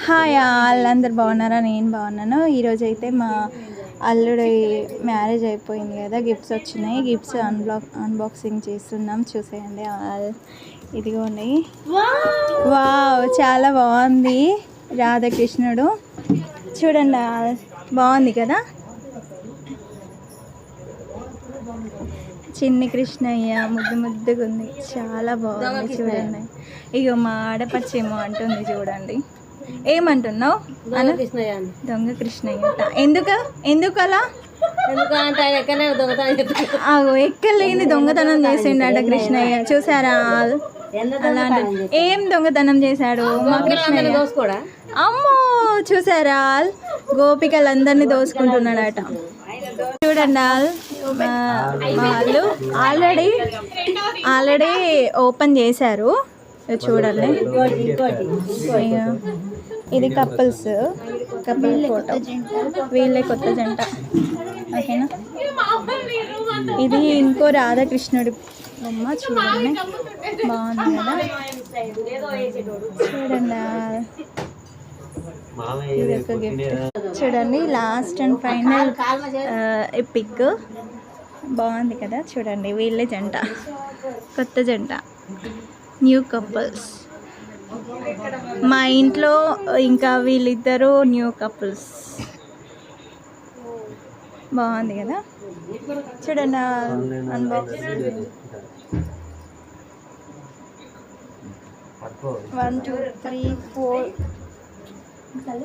Hi all, అందరు బాగున్నారా? నేను బాగున్నాను. ఈరోజు అయితే మా అల్లుడి మ్యారేజ్ అయిపోయింది కదా, గిఫ్ట్స్ వచ్చినాయి. గిఫ్ట్స్ అన్బాక్సింగ్ చేస్తున్నాం, చూసేయండి ఆల్. ఇదిగోండి, వావ్ చాలా బాగుంది. రాధాకృష్ణుడు చూడండి ఆల్, బాగుంది కదా. చిన్ని కృష్ణయ్య ముద్దు ముద్దుగా ఉంది, చాలా బాగుంది చూడండి. ఇగో మా ఆడపచ్చేమో అంటుంది చూడండి. ఏమంటున్నావు? దొంగ కృష్ణయ్య ఎందుకు అలా? ఎక్కలేని దొంగతనం చేసిండట కృష్ణయ్య, చూసారా? అలాంటి ఏం దొంగతనం చేశాడు మా కృష్ణయ్య? అమ్మో, చూసారా? గోపికలందరినీ దోసుకుంటున్నాడట. చూడండి వాళ్ళు ఆల్రెడీ ఓపెన్ చేశారు, చూడండి. ఇది కపుల్ ఫోటో, వీళ్ళే కొత్త జంట, ఓకేనా. ఇది ఇంకో రాధాకృష్ణుడి బొమ్మ, చూడండి బాగుంది కదా. చూడండి, ఇది ఒక గిఫ్ట్. చూడండి, లాస్ట్ అండ్ ఫైనల్ పిక్ బాగుంది కదా. చూడండి, వీళ్ళే జంట, కొత్త జంట, న్యూ కపుల్స్. మా ఇంట్లో ఇంకా వీళ్ళిద్దరూ న్యూ కపుల్స్. బాగుంది కదా. చూడండి అన్బాక్స్. 1 2 3 4